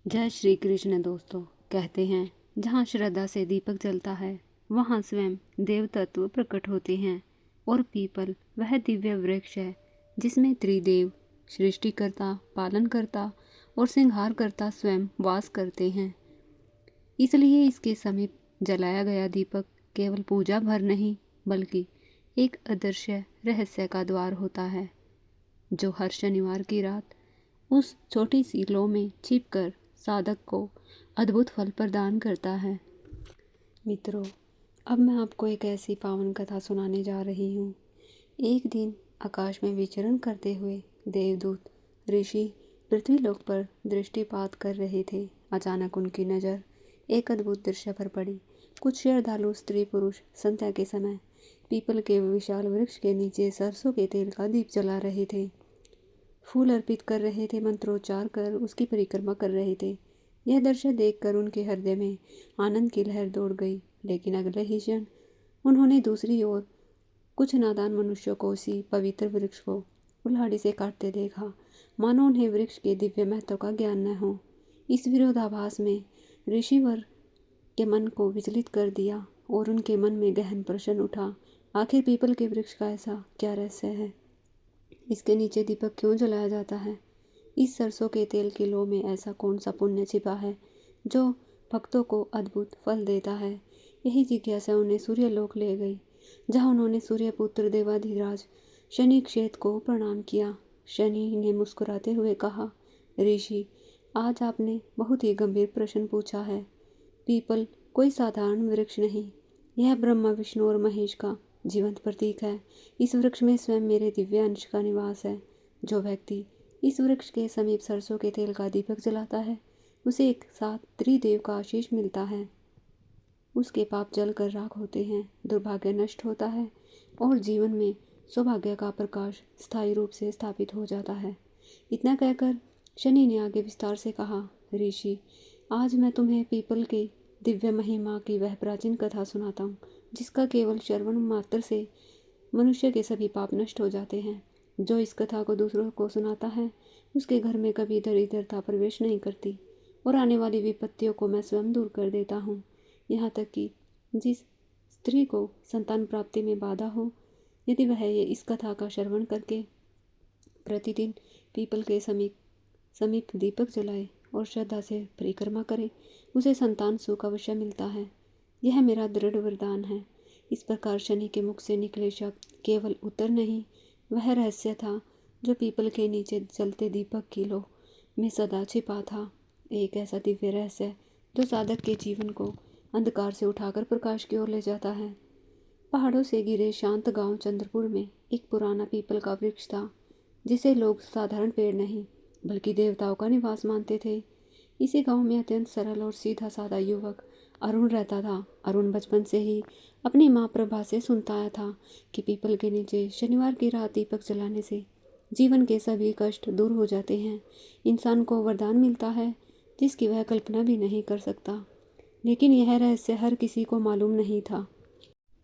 जय श्री कृष्ण दोस्तों। कहते हैं जहाँ श्रद्धा से दीपक जलता है वहाँ स्वयं देव तत्व प्रकट होते हैं। और पीपल वह दिव्य वृक्ष है जिसमें त्रिदेव सृष्टिकर्ता, पालनकर्ता और संहारकर्ता स्वयं वास करते हैं। इसलिए इसके समीप जलाया गया दीपक केवल पूजा भर नहीं बल्कि एक अदृश्य रहस्य का द्वार होता है, जो हर शनिवार की रात उस छोटी सी लौ में छिपकर साधक को अद्भुत फल प्रदान करता है। मित्रों, अब मैं आपको एक ऐसी पावन कथा सुनाने जा रही हूँ। एक दिन आकाश में विचरण करते हुए देवदूत ऋषि पृथ्वीलोक पर दृष्टिपात कर रहे थे। अचानक उनकी नज़र एक अद्भुत दृश्य पर पड़ी। कुछ श्रद्धालु स्त्री पुरुष संध्या के समय पीपल के विशाल वृक्ष के नीचे सरसों के तेल का दीप जला रहे थे, फूल अर्पित कर रहे थे, मंत्रोच्चार कर उसकी परिक्रमा कर रहे थे। यह दृश्य देखकर उनके हृदय में आनंद की लहर दौड़ गई। लेकिन अगले ही क्षण उन्होंने दूसरी ओर कुछ नादान मनुष्यों को उसी पवित्र वृक्ष को कुल्हाड़ी से काटते देखा, मानो उन्हें वृक्ष के दिव्य महत्व का ज्ञान न हो। इस विरोधाभास में ऋषिवर के मन को विचलित कर दिया और उनके मन में गहन प्रश्न उठा। आखिर पीपल के वृक्ष का ऐसा क्या रहस्य है? इसके नीचे दीपक क्यों जलाया जाता है? इस सरसों के तेल की लौ में ऐसा कौन सा पुण्य छिपा है जो भक्तों को अद्भुत फल देता है? यही जिज्ञासा उन्हें सूर्यलोक ले गई, जहाँ उन्होंने सूर्यपुत्र देवाधिराज शनि क्षेत्र को प्रणाम किया। शनि ने मुस्कुराते हुए कहा, ऋषि, आज आपने बहुत ही गंभीर प्रश्न पूछा है। पीपल कोई साधारण वृक्ष नहीं, यह ब्रह्मा, विष्णु और महेश का जीवंत प्रतीक है। इस वृक्ष में स्वयं मेरे दिव्य अंश का निवास है। जो व्यक्ति इस वृक्ष के समीप सरसों के तेल का दीपक जलाता है उसे एक साथ त्रिदेव का आशीष मिलता है। उसके पाप जल कर राख होते हैं, दुर्भाग्य नष्ट होता है और जीवन में सौभाग्य का प्रकाश स्थायी रूप से स्थापित हो जाता है। इतना कहकर शनि ने आगे विस्तार से कहा, ऋषि, आज मैं तुम्हें पीपल के दिव्य महिमा की वह प्राचीन कथा सुनाता हूँ जिसका केवल श्रवण मात्र से मनुष्य के सभी पाप नष्ट हो जाते हैं। जो इस कथा को दूसरों को सुनाता है उसके घर में कभी दरिद्रता प्रवेश नहीं करती और आने वाली विपत्तियों को मैं स्वयं दूर कर देता हूँ। यहाँ तक कि जिस स्त्री को संतान प्राप्ति में बाधा हो, यदि वह ये इस कथा का श्रवण करके प्रतिदिन पीपल के समीप दीपक जलाए और श्रद्धा से परिक्रमा करे, उसे संतान सुख अवश्य मिलता है। यह मेरा दृढ़ वरदान है। इस प्रकार शनि के मुख से निकले शब्द केवल उत्तर नहीं, वह रहस्य था जो पीपल के नीचे जलते दीपक की लौ में सदा छिपा था। एक ऐसा दिव्य रहस्य जो साधक के जीवन को अंधकार से उठाकर प्रकाश की ओर ले जाता है। पहाड़ों से घिरे शांत गांव चंद्रपुर में एक पुराना पीपल का वृक्ष था, जिसे लोग साधारण पेड़ नहीं बल्कि देवताओं का निवास मानते थे। इसी गांव में अत्यंत सरल और सीधा साधा युवक अरुण रहता था। अरुण बचपन से ही अपनी माँ प्रभा से सुनता आया था कि पीपल के नीचे शनिवार की रात दीपक जलाने से जीवन के सभी कष्ट दूर हो जाते हैं। इंसान को वरदान मिलता है जिसकी वह कल्पना भी नहीं कर सकता। लेकिन यह रहस्य हर किसी को मालूम नहीं था,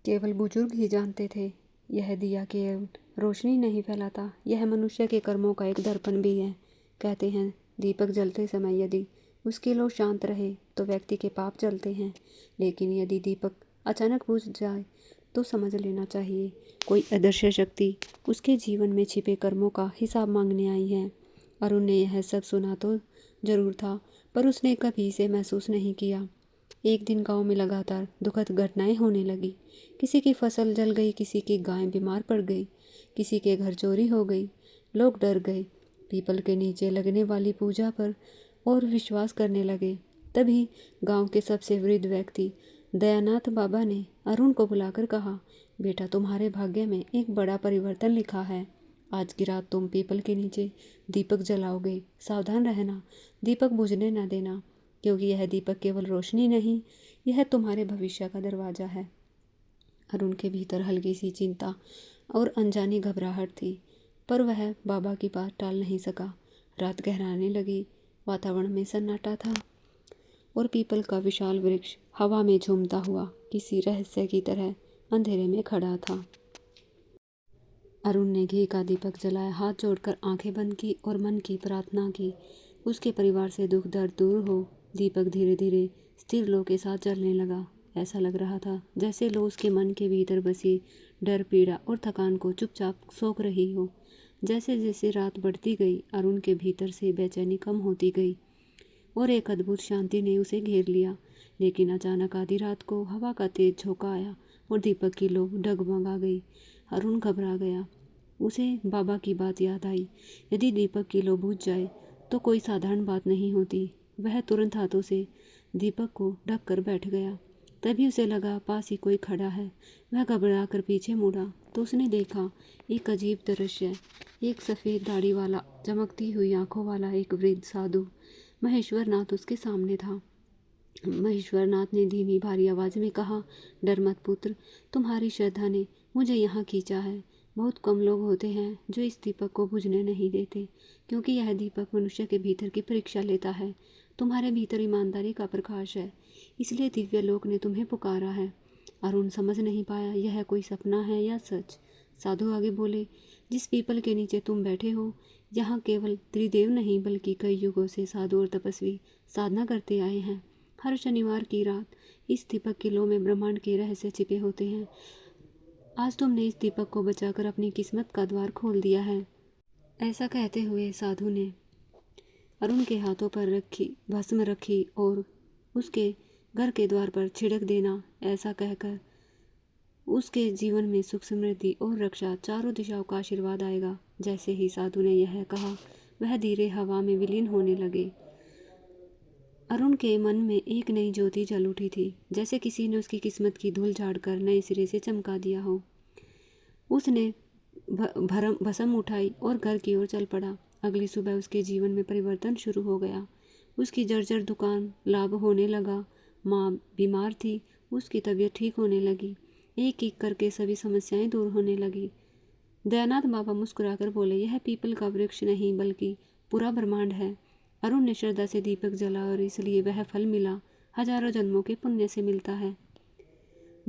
केवल बुजुर्ग ही जानते थे। यह दिया केवल रोशनी नहीं फैलाता, यह मनुष्य के कर्मों का एक दर्पण भी है। कहते हैं दीपक जलते समय यदि उसकी लौ शांत रहे तो व्यक्ति के पाप जलते हैं, लेकिन यदि दीपक अचानक बुझ जाए तो समझ लेना चाहिए कोई अदृश्य शक्ति उसके जीवन में छिपे कर्मों का हिसाब मांगने आई है। अरुण ने यह सब सुना तो जरूर था, पर उसने कभी इसे महसूस नहीं किया। एक दिन गांव में लगातार दुखद घटनाएं होने लगी। किसी की फसल जल गई, किसी की गाय बीमार पड़ गई, किसी के घर चोरी हो गई। लोग डर गए, पीपल के नीचे लगने वाली पूजा पर और विश्वास करने लगे। तभी गांव के सबसे वृद्ध व्यक्ति दयानाथ बाबा ने अरुण को बुलाकर कहा, बेटा, तुम्हारे भाग्य में एक बड़ा परिवर्तन लिखा है। आज की रात तुम पीपल के नीचे दीपक जलाओगे। सावधान रहना, दीपक बुझने न देना, क्योंकि यह दीपक केवल रोशनी नहीं, यह तुम्हारे भविष्य का दरवाजा है। अरुण के भीतर हल्की सी चिंता और अनजानी घबराहट थी, पर वह बाबा की बात टाल नहीं सका। रात गहराने लगी, वातावरण में सन्नाटा था और पीपल का विशाल वृक्ष हवा में झूमता हुआ किसी रहस्य की तरह अंधेरे में खड़ा था। अरुण ने घी का दीपक जलाया, हाथ जोड़कर आंखें बंद की और मन की प्रार्थना की, उसके परिवार से दुख दर्द दूर हो। दीपक धीरे धीरे स्थिर लो के साथ चलने लगा। ऐसा लग रहा था जैसे लो उसके मन के भीतर बसी डर, पीड़ा और थकान को चुपचाप सोख रही हो। जैसे जैसे रात बढ़ती गई, अरुण के भीतर से बेचैनी कम होती गई और एक अद्भुत शांति ने उसे घेर लिया। लेकिन अचानक आधी रात को हवा का तेज झोंका आया और दीपक की लो डगमगा गई। अरुण घबरा गया। उसे बाबा की बात याद आई, यदि दीपक की लो बुझ जाए तो कोई साधारण बात नहीं होती। वह तुरंत हाथों से दीपक को ढक कर बैठ गया। तभी उसे लगा पास ही कोई खड़ा है। वह घबरा कर पीछे मुड़ा तो उसने देखा एक अजीब दृश्य। एक सफ़ेद दाढ़ी वाला, चमकती हुई आंखों वाला एक वृद्ध साधु महेश्वर नाथ उसके सामने था। महेश्वर नाथ ने धीमी भारी आवाज में कहा, डर मत पुत्र, तुम्हारी श्रद्धा ने मुझे यहाँ खींचा है। बहुत कम लोग होते हैं जो इस दीपक को बुझने नहीं देते, क्योंकि यह दीपक मनुष्य के भीतर की परीक्षा लेता है। तुम्हारे भीतर ईमानदारी का प्रकाश है, इसलिए दिव्य लोक ने तुम्हें पुकारा है। अरुण समझ नहीं पाया यह कोई सपना है या सच। साधु आगे बोले, जिस पीपल के नीचे तुम बैठे हो, यहाँ केवल त्रिदेव नहीं बल्कि कई युगों से साधु और तपस्वी साधना करते आए हैं। हर शनिवार की रात इस दीपक की लो में ब्रह्मांड के रहस्य छिपे होते हैं। आज तुमने इस दीपक को बचाकर अपनी किस्मत का द्वार खोल दिया है। ऐसा कहते हुए साधु ने अरुण के हाथों पर रखी भस्म रखी और उसके घर के द्वार पर छिड़क देना। ऐसा कहकर उसके जीवन में सुख, समृद्धि और रक्षा, चारों दिशाओं का आशीर्वाद आएगा। जैसे ही साधु ने यह कहा, वह धीरे हवा में विलीन होने लगे। अरुण के मन में एक नई ज्योति जल उठी थी, जैसे किसी ने उसकी किस्मत की धूल झाड़कर नए सिरे से चमका दिया हो। उसने भस्म उठाई और घर की ओर चल पड़ा। अगली सुबह उसके जीवन में परिवर्तन शुरू हो गया। उसकी जर्जर दुकान लाभ होने लगा। माँ बीमार थी, उसकी तबीयत ठीक होने लगी। एक एक करके सभी समस्याएं दूर होने लगी। दयानाथ बाबा मुस्कुराकर बोले, यह पीपल का वृक्ष नहीं बल्कि पूरा ब्रह्मांड है। अरुण ने श्रद्धा से दीपक जला और इसलिए वह फल मिला, हजारों जन्मों के पुण्य से मिलता है।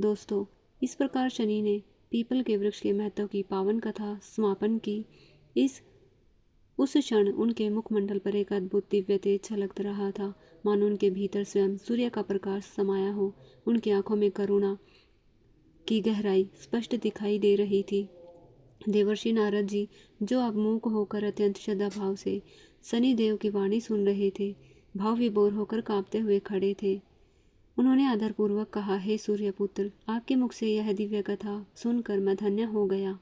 दोस्तों, इस प्रकार शनि ने पीपल के वृक्ष के महत्व की पावन कथा समापन की। उस क्षण उनके मुखमंडल पर एक अद्भुत दिव्य तेज छलक रहा था, मानो उनके भीतर स्वयं सूर्य का प्रकाश समाया हो। उनकी आंखों में करुणा की गहराई स्पष्ट दिखाई दे रही थी। देवर्षि नारद जी, जो अब मूक होकर अत्यंत श्रद्धा भाव से शनि देव की वाणी सुन रहे थे, भाव विभोर होकर कांपते हुए खड़े थे। उन्होंने आदरपूर्वक कहा, हे सूर्यपुत्र, आपके मुख से यह दिव्य कथा सुनकर मैं धन्य हो गया।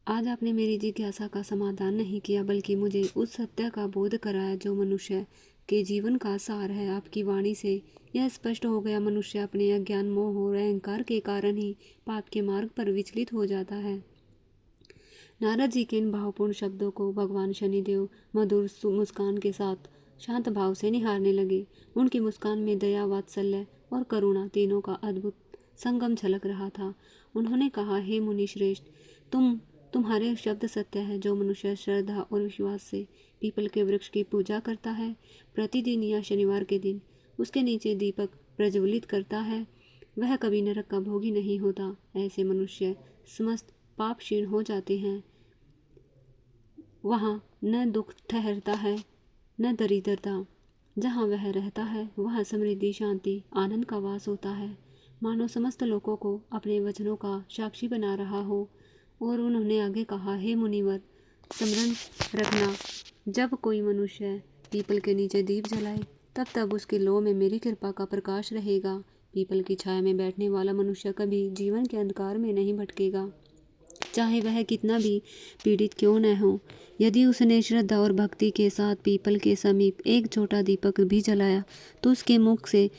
आज आपने मेरी जिज्ञासा का समाधान नहीं किया, बल्कि मुझे उस सत्य का बोध कराया जो मनुष्य के जीवन का सार है। आपकी वाणी से यह स्पष्ट हो गया, मनुष्य अपने अज्ञान, मोह और अहंकार के कारण ही पाप के मार्ग पर विचलित हो जाता है। नारद जी के इन भावपूर्ण शब्दों को भगवान शनिदेव मधुर मुस्कान के साथ शांत भाव से निहारने लगे। उनकी मुस्कान में दया, वात्सल्य और करुणा तीनों का अद्भुत संगम झलक रहा था। उन्होंने कहा, हे मुनि श्रेष्ठ, तुम्हारे शब्द सत्य है। जो मनुष्य श्रद्धा और विश्वास से पीपल के वृक्ष की पूजा करता है, प्रतिदिन या शनिवार के दिन उसके नीचे दीपक प्रज्वलित करता है, वह कभी नरक का भोगी नहीं होता। ऐसे मनुष्य समस्त पाप क्षीण हो जाते हैं। वहाँ न दुख ठहरता है, न दरिद्रता। जहाँ वह रहता है वहाँ समृद्धि, शांति, आनंद का वास होता है, मानो समस्त लोगों को अपने वचनों का साक्षी बना रहा हो। और उन्होंने आगे कहा, हे मुनिवर, स्मरण रखना, जब कोई मनुष्य पीपल के नीचे दीप जलाए, तब तब उसकी लौ में मेरी कृपा का प्रकाश रहेगा। पीपल की छाया में बैठने वाला मनुष्य कभी जीवन के अंधकार में नहीं भटकेगा, चाहे वह कितना भी पीड़ित क्यों न हो। यदि उसने श्रद्धा और भक्ति के साथ पीपल के समीप एक छोटा दीपक भी जलाया, तो उसके मुख से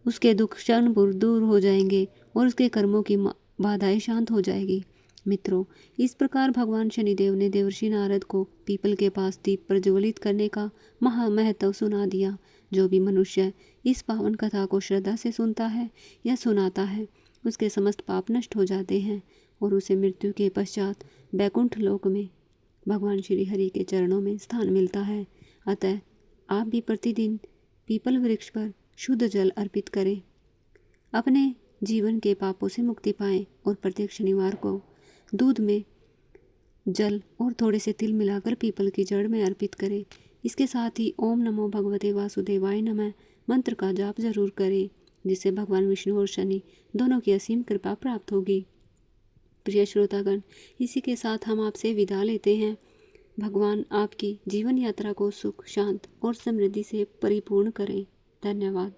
उसके दुख क्षणभर दूर हो जाएंगे और उसके कर्मों की बाधाएं शांत हो जाएगी। मित्रों, इस प्रकार भगवान शनिदेव ने देवर्षि नारद को पीपल के पास दीप प्रज्वलित करने का महत्व सुना दिया। जो भी मनुष्य इस पावन कथा को श्रद्धा से सुनता है या सुनाता है, उसके समस्त पाप नष्ट हो जाते हैं और उसे मृत्यु के पश्चात बैकुंठ लोक में भगवान श्री हरि के चरणों में स्थान मिलता है। अतः आप भी प्रतिदिन पीपल वृक्ष पर शुद्ध जल अर्पित करें, अपने जीवन के पापों से मुक्ति पाएं और प्रत्येक शनिवार को दूध में जल और थोड़े से तिल मिलाकर पीपल की जड़ में अर्पित करें। इसके साथ ही ओम नमो भगवते वासुदेवाय नमः मंत्र का जाप जरूर करें, जिससे भगवान विष्णु और शनि दोनों की असीम कृपा प्राप्त होगी। प्रिय श्रोतागण, इसी के साथ हम आपसे विदा लेते हैं। भगवान आपकी जीवन यात्रा को सुख, शांत और समृद्धि से परिपूर्ण करें। धन्यवाद।